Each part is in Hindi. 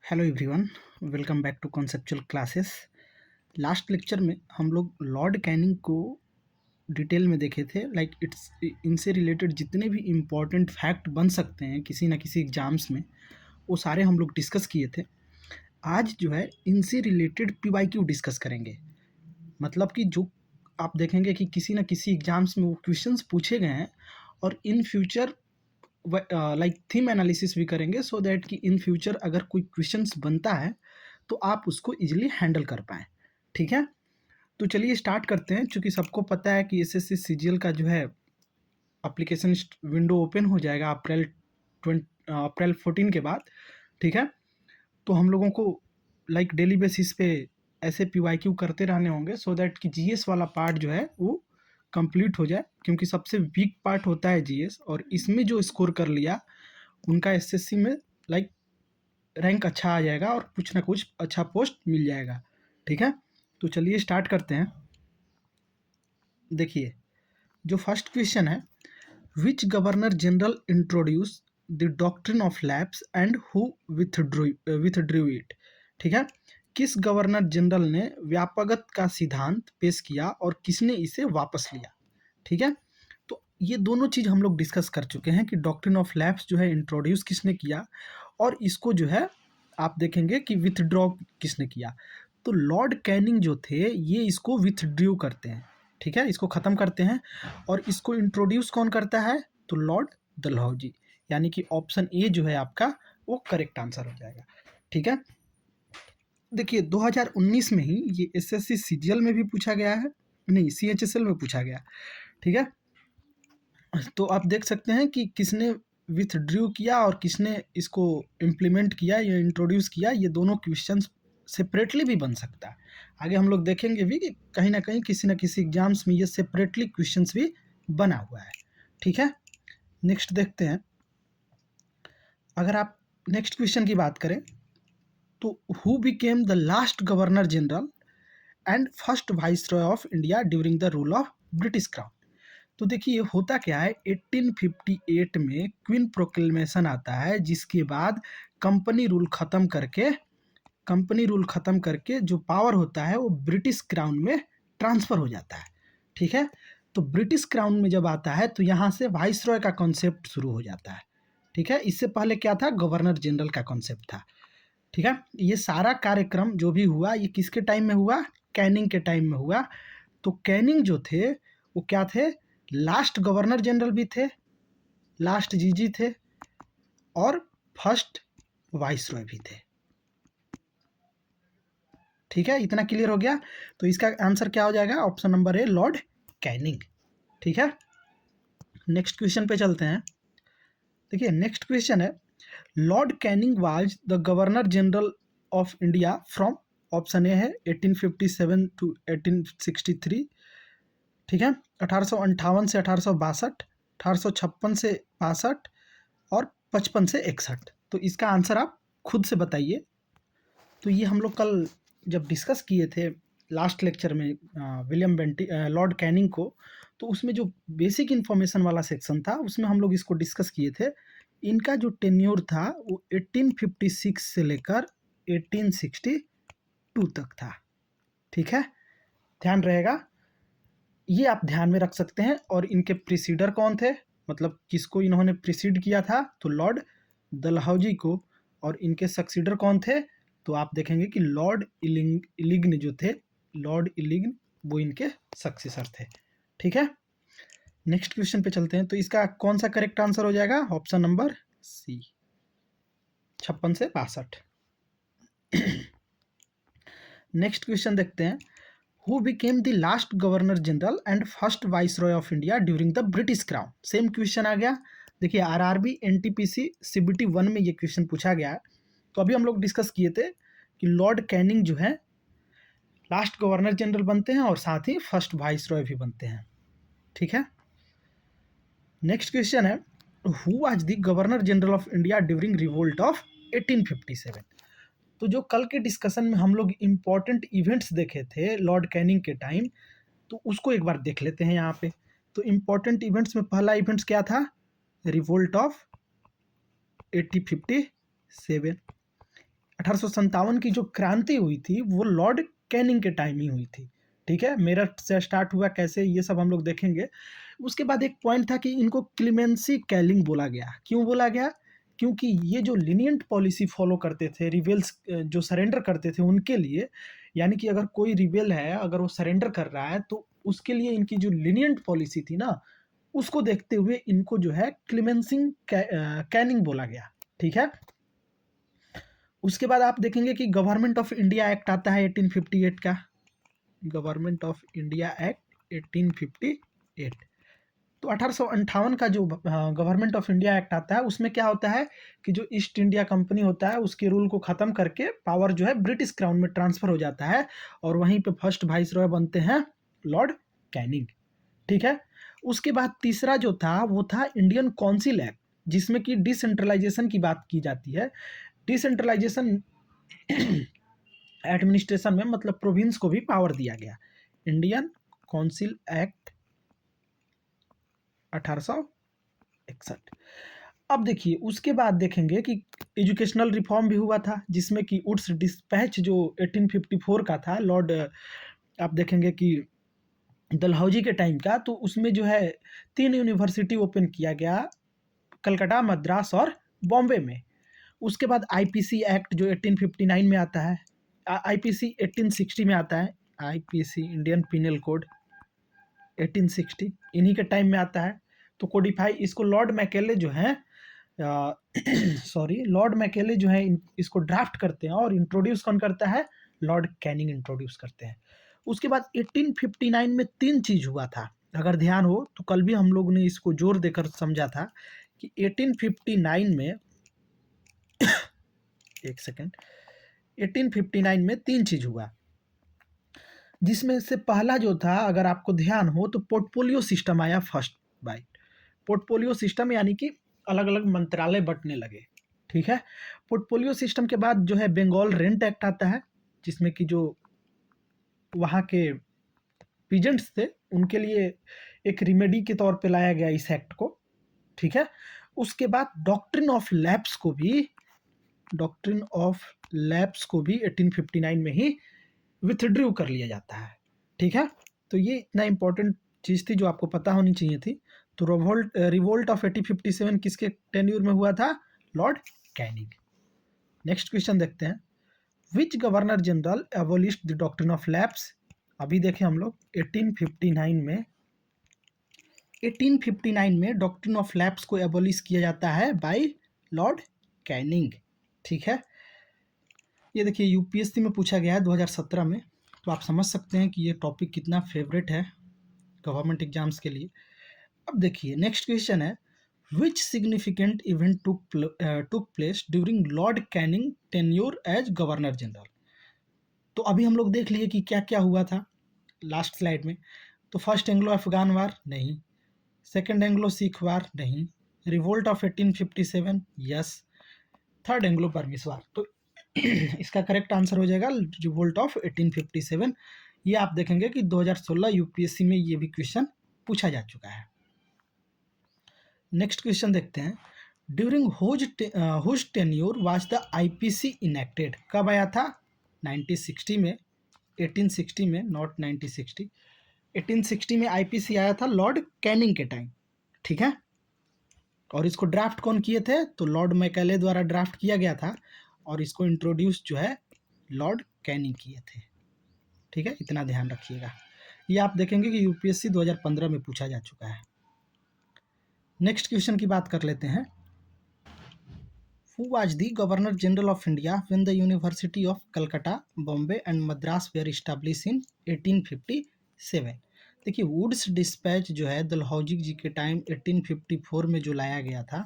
Hello everyone, welcome back to conceptual classes. Last lecture में हम लोग लॉर्ड कैनिंग को डिटेल में देखे थे। इट्स इनसे रिलेटेड जितने भी इम्पोर्टेंट फैक्ट बन सकते हैं किसी ना किसी एग्जाम्स में, वो सारे हम लोग डिस्कस किए थे। आज जो है इनसे रिलेटेड पीवाईक्यू डिस्कस करेंगे। मतलब कि जो आप देखेंगे कि किसी ना किसी एग्जाम्स में वो क्वेश्चंस पूछे गए हैं और इन फ्यूचर थीम एनालिसिस भी करेंगे, सो दैट कि इन फ्यूचर अगर कोई क्वेश्चंस बनता है तो आप उसको इजीली हैंडल कर पाएँ। ठीक है? तो चलिए स्टार्ट करते हैं। चूँकि सबको पता है कि एसएससी सीजीएल का जो है एप्लीकेशन विंडो ओपन हो जाएगा अप्रैल 14 के बाद। ठीक है? तो हम लोगों को डेली बेसिस पे ऐसे पीवाईक्यू करते रहने होंगे, सो दैट कि जीएस वाला पार्ट जो है वो कंप्लीट हो जाए, क्योंकि सबसे वीक पार्ट होता है जीएस, और इसमें जो स्कोर कर लिया उनका एसएससी में रैंक अच्छा आ जाएगा और कुछ ना कुछ अच्छा पोस्ट मिल जाएगा। ठीक है? तो चलिए स्टार्ट करते हैं। देखिए, जो फर्स्ट क्वेश्चन है, which governor general introduce the doctrine of lapse and who withdrew it. ठीक है? किस गवर्नर जनरल ने व्यापकता का सिद्धांत पेश किया और किसने इसे वापस लिया। ठीक है? तो ये दोनों चीज़ हम लोग डिस्कस कर चुके हैं कि डॉक्ट्रिन ऑफ लैप्स जो है इंट्रोड्यूस किसने किया, और इसको जो है आप देखेंगे कि विथड्रॉ किसने किया। तो लॉर्ड कैनिंग जो थे ये इसको विथड्रू करते हैं। ठीक है? इसको ख़त्म करते हैं। और इसको इंट्रोड्यूस कौन करता है? तो लॉर्ड डलहौजी। यानी कि ऑप्शन ए जो है आपका वो करेक्ट आंसर हो जाएगा। ठीक है? देखिए, 2019 में ही ये एसएससी सीजीएल में भी पूछा गया है, नहीं सीएचएसएल में पूछा गया। ठीक है? तो आप देख सकते हैं कि किसने विथड्रू किया और किसने इसको इम्प्लीमेंट किया या इंट्रोड्यूस किया। ये दोनों क्वेश्चंस सेपरेटली भी बन सकता है। आगे हम लोग देखेंगे भी कि कहीं ना कहीं किसी ना किसी एग्जाम्स में ये सेपरेटली क्वेश्चंस भी बना हुआ है। ठीक है? नेक्स्ट देखते हैं। अगर आप नेक्स्ट क्वेश्चन की बात करें तो who became the last governor general and first viceroy of India during the rule of British crown. तो देखिए होता क्या है, 1858 में क्वीन प्रोक्लेमेशन आता है, जिसके बाद कंपनी रूल ख़त्म करके जो पावर होता है वो ब्रिटिश क्राउन में ट्रांसफ़र हो जाता है। ठीक है? तो ब्रिटिश क्राउन में जब आता है तो यहाँ से वाइसरॉय का कॉन्सेप्ट शुरू हो जाता है। ठीक है? इससे पहले क्या था? गवर्नर जनरल का कॉन्सेप्ट था। ठीक है? ये सारा कार्यक्रम जो भी हुआ ये किसके टाइम में हुआ? कैनिंग के टाइम में हुआ। तो कैनिंग जो थे वो क्या थे? लास्ट गवर्नर जनरल भी थे, लास्ट जीजी थे, और फर्स्ट वाइसरॉय भी थे। ठीक है? इतना क्लियर हो गया। तो इसका आंसर क्या हो जाएगा? Option number A, Lord Canning. ठीक है? नेक्स्ट क्वेश्चन पे चलते हैं। देखिए नेक्स्ट क्वेश्चन है, Lord Canning was the governor general of India from, option A है 1857 टू 1863। ठीक है? 1858 से 1862, 1856 से 62, और 55 से 61। तो इसका आंसर आप खुद से बताइए। तो ये हम लोग कल जब डिस्कस किए थे लास्ट लेक्चर में लॉर्ड कैनिंग को, तो उसमें जो बेसिक इन्फॉर्मेशन वाला सेक्शन था उसमें हम लोग इसको डिस्कस किए थे। इनका जो टेन्योर था वो 1856 से लेकर 1862 तक था। ठीक है? ध्यान रहेगा, ये आप ध्यान में रख सकते हैं। और इनके प्रीसीडर कौन थे, मतलब किसको इन्होंने प्रीसीड किया था? तो लॉर्ड डलहौजी को। और इनके सक्सीडर कौन थे? तो आप देखेंगे कि लॉर्ड इलिग्न जो थे, लॉर्ड इलिग्न, वो इनके सक्सेसर थे। ठीक है? नेक्स्ट क्वेश्चन पे चलते हैं। तो इसका कौन सा करेक्ट आंसर हो जाएगा? ऑप्शन नंबर सी, 56 से 62। नेक्स्ट क्वेश्चन देखते हैं, who became the last governor general and first viceroy of India during the British crown. Same question आ गया। देखिए आरआरबी, एनटीपीसी, सीबीटी 1 में ये क्वेश्चन पूछा गया है। तो अभी हम लोग डिस्कस किए थे कि लॉर्ड कैनिंग जो है लास्ट गवर्नर जनरल बनते हैं और साथ ही फर्स्ट वाइसरॉय भी बनते हैं। ठीक है? नेक्स्ट क्वेश्चन है, who was the governor general of India during revolt of 1857। तो जो कल के डिस्कशन में हम लोग इम्पॉर्टेंट इवेंट्स देखे थे लॉर्ड कैनिंग के टाइम, तो उसको एक बार देख लेते हैं यहाँ पे। तो इम्पॉर्टेंट इवेंट्स में पहला इवेंट्स क्या था? Revolt of 1857। 1857 की जो क्रांति हुई थी वो लॉर्ड कैनिंग के टाइम ही हुई थी। ठीक है, मेरठ से स्टार्ट हुआ कैसे, ये सब हम लोग देखेंगे। उसके बाद एक पॉइंट था कि इनको क्लीमेंसी कैलिंग बोला गया। क्यों बोला गया? क्योंकि ये जो लीनियंट पॉलिसी फॉलो करते थे, रिबेल्स जो सरेंडर करते थे उनके लिए, यानी कि अगर कोई रिबेल है, अगर वो सरेंडर कर रहा है तो उसके लिए इनकी जो लीनियंट पॉलिसी थी ना, उसको देखते हुए इनको जो है क्लीमेंसिंग कैनिंग बोला गया। ठीक है, उसके बाद आप देखेंगे कि गवर्नमेंट ऑफ इंडिया एक्ट आता है 1858 का। गवर्नमेंट ऑफ इंडिया एक्ट 1858, तो 1858 का जो गवर्नमेंट ऑफ इंडिया एक्ट आता है उसमें क्या होता है कि जो ईस्ट इंडिया कंपनी होता है उसके रूल को ख़त्म करके पावर जो है ब्रिटिश क्राउन में ट्रांसफ़र हो जाता है, और वहीं पे फर्स्ट वाइस रॉय बनते हैं लॉर्ड कैनिंग। ठीक है, उसके बाद तीसरा जो था वो था इंडियन काउंसिल एक्ट, जिसमें कि डिसेंट्रलाइजेशन की बात की जाती है। डिसेंट्रलाइजेशन एडमिनिस्ट्रेशन में मतलब प्रोविंस को भी पावर दिया गया। Indian council act 1861। अब देखिए उसके बाद देखेंगे कि एजुकेशनल रिफॉर्म भी हुआ था, जिसमें कि वुड्स डिस्पैच जो 1854 का था, लॉर्ड आप देखेंगे कि डलहौजी के टाइम का, तो उसमें जो है 3 यूनिवर्सिटी ओपन किया गया, कलकत्ता, मद्रास और बॉम्बे में। उसके बाद आईपीसी एक्ट जो 1859 में आता है, आईपीसी 1860 में आता है, आईपीसी इंडियन पिनल कोड 1860 इन्हीं के टाइम में आता है। तो कोडिफाई इसको लॉर्ड मैकेले जो है सॉरी लॉर्ड मैकेले जो है इसको ड्राफ्ट करते हैं, और इंट्रोड्यूस कौन करता है? लॉर्ड कैनिंग इंट्रोड्यूस करते हैं। उसके बाद 1859 में 3 चीज़ हुआ था, अगर ध्यान हो तो कल भी हम लोग ने इसको जोर देकर समझा था कि 1859 में एक सेकेंड 1859 में 3 चीज़ हुआ, जिसमें से पहला जो था, अगर आपको ध्यान हो तो पोर्टफोलियो सिस्टम आया फर्स्ट बाय। पोर्टफोलियो सिस्टम यानी कि अलग अलग मंत्रालय बंटने लगे। ठीक है, पोर्टफोलियो सिस्टम के बाद जो है बंगाल रेंट एक्ट आता है, जिसमें कि जो वहाँ के पीजेंट्स थे उनके लिए एक रिमेडी के तौर पे लाया गया इस एक्ट को। ठीक है, उसके बाद डॉक्ट्रिन ऑफ लैप्स को भी 1859 में ही विथड्रू कर लिया जाता है। ठीक है, तो ये इतना इंपॉर्टेंट चीज़ थी जो आपको पता होनी चाहिए थी। तो रिवोल्ट ऑफ 1857 किसके टेन्यूर में हुआ था? Lord Canning. नेक्स्ट क्वेश्चन देखते हैं, which governor general abolished the doctrine of lapse? अभी देखें हम लोग 1859 में डॉक्ट्रिन ऑफ लैप्स को एबोलिश किया जाता है बाय लॉर्ड कैनिंग। ठीक है, ये देखिए यूपीएससी में पूछा गया है 2017 में, तो आप समझ सकते हैं कि ये टॉपिक कितना फेवरेट है गवर्नमेंट एग्जाम्स के लिए। अब देखिए नेक्स्ट क्वेश्चन है, which significant event took place during lord Canning tenure as governor general? तो अभी हम लोग देख लिए कि क्या क्या हुआ था लास्ट स्लाइड में। तो फर्स्ट एंग्लो अफगान वार नहीं, सेकेंड एंग्लो सिख वार नहीं, revolt of 1857 yes, third Anglo Burmese war. तो इसका करेक्ट आंसर हो जाएगा रिवोल्ट ऑफ 1857। ये आप देखेंगे कि 2016 यूपीएससी में ये भी क्वेश्चन पूछा जा चुका है। नेक्स्ट क्वेश्चन देखते हैं, during whose tenure was the IPC enacted? कब आया था? 1960 में, 1860 में, नॉट 1960, 1860 में आईपीसी आया था लॉर्ड कैनिंग के टाइम। ठीक है, और इसको ड्राफ्ट कौन किए थे? तो लॉर्ड मैकेले द्वारा ड्राफ्ट किया गया था, और इसको इंट्रोड्यूस जो है लॉर्ड कैनिंग किए थे। ठीक है, इतना ध्यान रखिएगा। ये आप देखेंगे कि यूपीएससी 2015 में पूछा जा चुका है। नेक्स्ट क्वेश्चन की बात कर लेते हैं, who was the governor general of India when the university of Calcutta, Bombay and Madras were establish in 1857? देखिए वुड्स डिस्पैच जो है डलहौजी जी के टाइम 1854 में जो लाया गया था,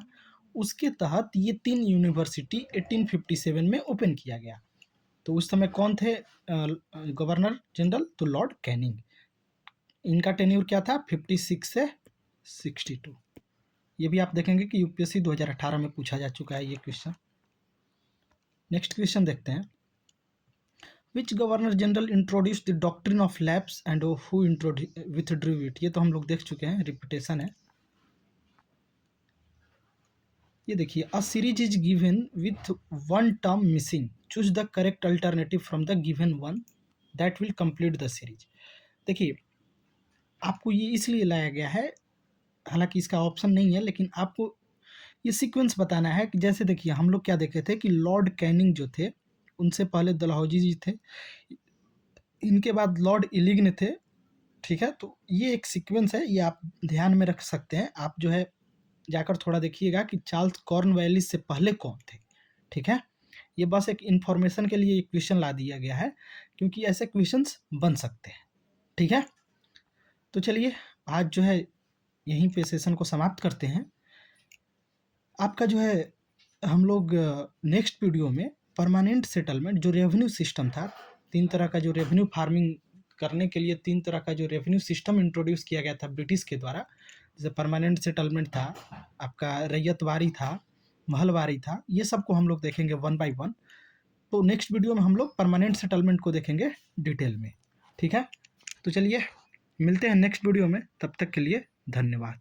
उसके तहत ये 3 यूनिवर्सिटी 1857 में ओपन किया गया। तो उस समय कौन थे गवर्नर जनरल? तो लॉर्ड कैनिंग। इनका टेन्यूर क्या था? 56 से 62। ये भी आप देखेंगे कि यूपीएससी 2018 में पूछा जा चुका है ये क्वेश्चन। नेक्स्ट क्वेश्चन देखते हैं, which governor general introduce the doctrine of lapse and who withdrew it? ये तो हम लोग देख चुके हैं, रिपीटेशन है। ये देखिए, a series is given with one term missing, choose the correct alternative from the given one that will complete the series. देखिए, आपको ये इसलिए लाया गया है, हालांकि इसका ऑप्शन नहीं है, लेकिन आपको ये सीक्वेंस बताना है कि जैसे देखिए हम लोग क्या देखे थे कि लॉर्ड कैनिंग जो थे, उनसे पहले डलहौजी जी थे, इनके बाद लॉर्ड इलिग्न थे। ठीक है, तो ये एक सीक्वेंस है, ये आप ध्यान में रख सकते हैं। आप जो है जाकर थोड़ा देखिएगा कि चार्ल्स कॉर्नवालिस से पहले कौन थे। ठीक है, ये बस एक इन्फॉर्मेशन के लिए एक क्वेश्चन ला दिया गया है, क्योंकि ऐसे क्वेश्चंस बन सकते हैं। ठीक है, तो चलिए आज जो है यहीं पे सेशन को समाप्त करते हैं। आपका जो है हम लोग नेक्स्ट वीडियो में परमानेंट सेटलमेंट जो रेवेन्यू सिस्टम था, 3 तरह का जो रेवेन्यू फार्मिंग करने के लिए 3 तरह का जो रेवेन्यू सिस्टम इंट्रोड्यूस किया गया था ब्रिटिश के द्वारा, जैसे परमानेंट सेटलमेंट था, आपका रैयतवारी था, महलवारी था, ये सब को हम लोग देखेंगे वन बाय वन। तो नेक्स्ट वीडियो में हम लोग परमानेंट सेटलमेंट को देखेंगे डिटेल में। ठीक है, तो चलिए मिलते हैं नेक्स्ट वीडियो में, तब तक के लिए धन्यवाद।